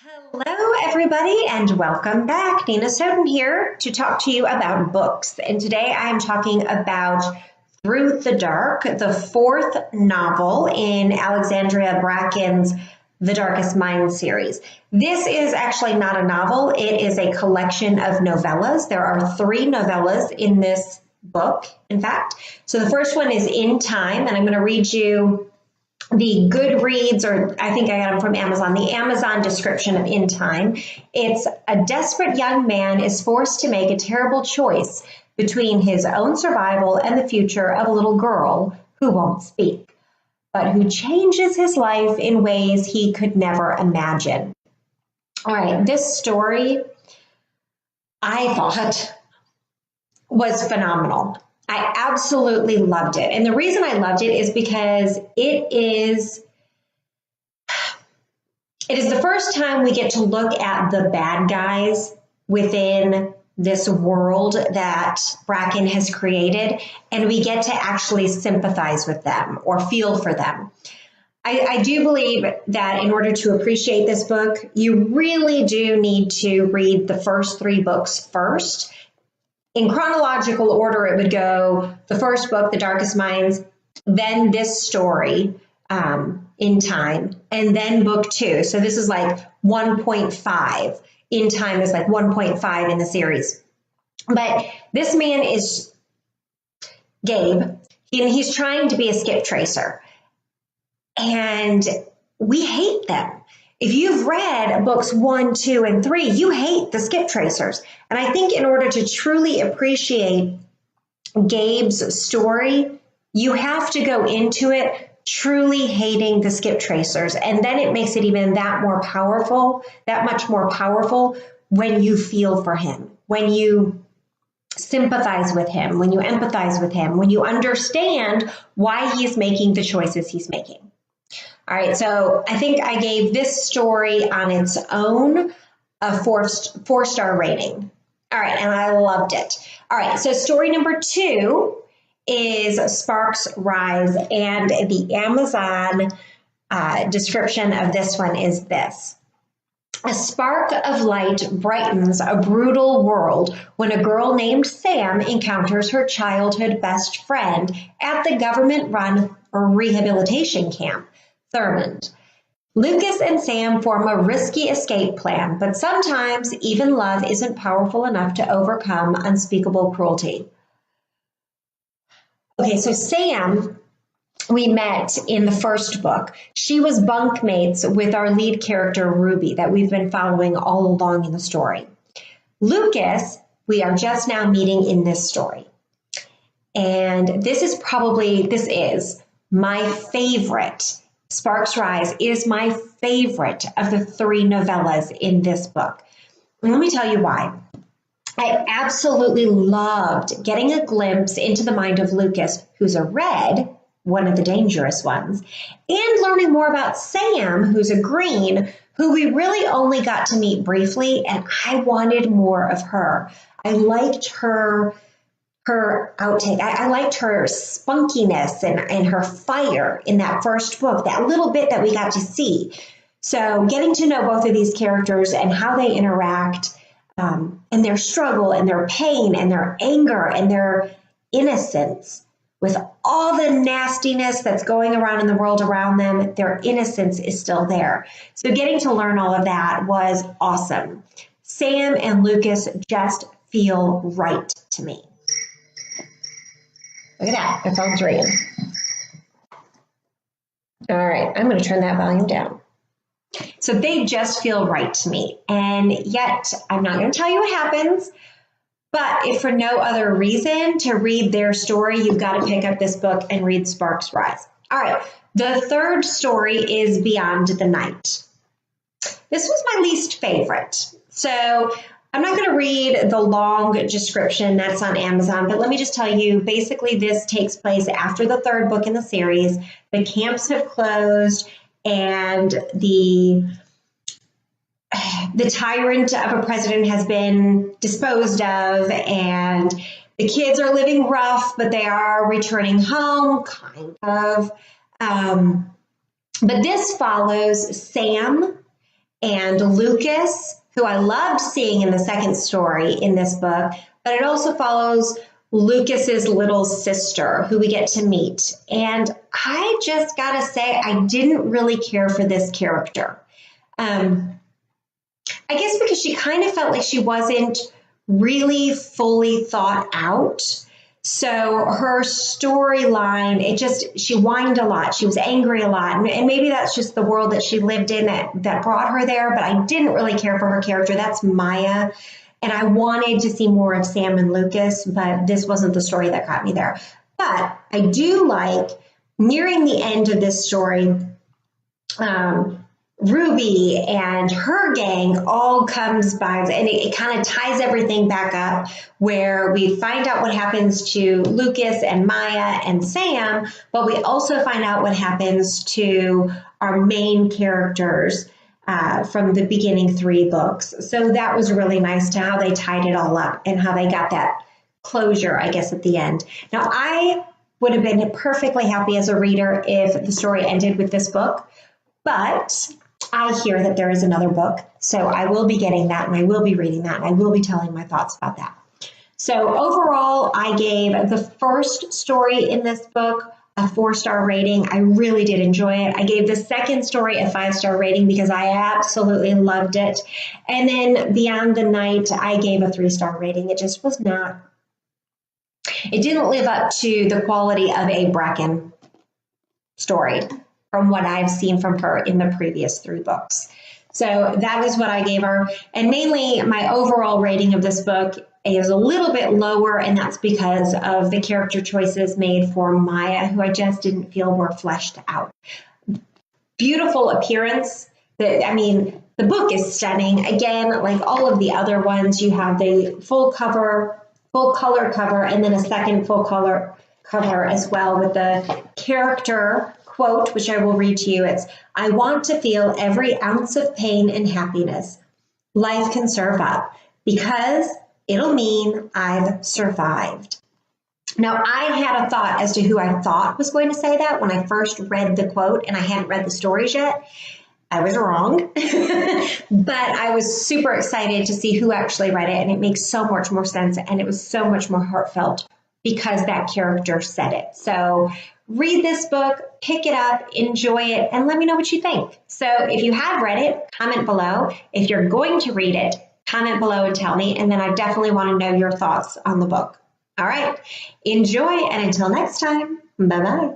Hello, everybody, and welcome back. Nina Snowden here to talk to you about books. And today I'm talking about Through the Dark, the fourth novel in Alexandra Bracken's The Darkest Mind series. This is actually not a novel. It is a collection of novellas. There are 3 novellas in this book, in fact. So the first one is In Time, and I'm going to read you the Goodreads, or I think I got them from Amazon, the Amazon description of In Time. It's a desperate young man is forced to make a terrible choice between his own survival and the future of a little girl who won't speak, but who changes his life in ways he could never imagine. All right, this story I thought was phenomenal. I absolutely loved it. And the reason I loved it is because it is the first time we get to look at the bad guys within this world that Bracken has created, and we get to actually sympathize with them or feel for them. I do believe that in order to appreciate this book, you really do need to read the first 3 books first. In chronological order, it would go the first book, The Darkest Minds, then this story, In Time, and then book 2. So this is like 1.5. In Time is like 1.5 in the series. But this man is Gabe, and he's trying to be a skip tracer. And we hate them. If you've read books 1, 2, and 3, you hate the skip tracers. And I think in order to truly appreciate Gabe's story, you have to go into it truly hating the skip tracers. And then it makes it even that much more powerful when you feel for him, when you sympathize with him, when you empathize with him, when you understand why he's making the choices he's making. All right, so I think I gave this story on its own a 4-star rating. All right, and I loved it. All right, so story number 2 is Sparks Rise, and the Amazon description of this one is this. A spark of light brightens a brutal world when a girl named Sam encounters her childhood best friend at the government-run rehabilitation camp, Thurmond. Lucas and Sam form a risky escape plan, but sometimes even love isn't powerful enough to overcome unspeakable cruelty. Okay, so Sam, we met in the first book. She was bunkmates with our lead character, Ruby, that we've been following all along in the story. Lucas, we are just now meeting in this story. And this is my favorite. Sparks Rise is my favorite of the 3 novellas in this book. And let me tell you why. I absolutely loved getting a glimpse into the mind of Lucas, who's a red, one of the dangerous ones, and learning more about Sam, who's a green, who we really only got to meet briefly, and I wanted more of her. I liked her outtake. I liked her spunkiness and her fire in that first book, that little bit that we got to see. So getting to know both of these characters and how they interact, and their struggle and their pain and their anger and their innocence, with all the nastiness that's going around in the world around them, their innocence is still there. So getting to learn all of that was awesome. Sam and Lucas just feel right to me. Look at that, the phone's ringing. All right, I'm going to turn that volume down. So they just feel right to me. And yet, I'm not going to tell you what happens, but if for no other reason to read their story, you've got to pick up this book and read Sparks Rise. All right, the third story is Beyond the Night. This was my least favorite. So I'm not going to read the long description that's on Amazon, but let me just tell you, basically this takes place after the 3rd book in the series. The camps have closed, and the tyrant of a president has been disposed of, and the kids are living rough, but they are returning home, kind of. But this follows Sam and Lucas, who I loved seeing in the second story in this book, but it also follows Lucas's little sister, who we get to meet. And I just gotta say, I didn't really care for this character. I guess because she kind of felt like she wasn't really fully thought out. So her storyline, she whined a lot. She was angry a lot. And maybe that's just the world that she lived in that brought her there. But I didn't really care for her character. That's Maya. And I wanted to see more of Sam and Lucas, but this wasn't the story that got me there. But I do like, nearing the end of this story, Ruby and her gang all comes by, and it kind of ties everything back up, where we find out what happens to Lucas and Maya and Sam, but we also find out what happens to our main characters from the beginning 3 books. So that was really nice to how they tied it all up and how they got that closure, I guess, at the end. Now, I would have been perfectly happy as a reader if the story ended with this book, but I hear that there is another book, so I will be getting that, and I will be reading that, and I will be telling my thoughts about that. So overall, I gave the first story in this book a 4-star rating. I really did enjoy it. I gave the second story a 5-star rating because I absolutely loved it. And then Beyond the Night, I gave a 3-star rating. It just was not, it didn't live up to the quality of a Bracken story from what I've seen from her in the previous 3 books. So that is what I gave her. And mainly my overall rating of this book is a little bit lower, and that's because of the character choices made for Maya, who I just didn't feel were fleshed out. Beautiful appearance. The book is stunning. Again, like all of the other ones, you have the full color cover, and then a second full color cover as well with the character quote, which I will read to you. It's, "I want to feel every ounce of pain and happiness life can serve up, because it'll mean I've survived." Now, I had a thought as to who I thought was going to say that when I first read the quote, and I hadn't read the stories yet. I was wrong, but I was super excited to see who actually read it, and it makes so much more sense, and it was so much more heartfelt because that character said it. So read this book, pick it up, enjoy it, and let me know what you think. So if you have read it, comment below. If you're going to read it, comment below and tell me, and then I definitely want to know your thoughts on the book. All right, enjoy, and until next time, bye-bye.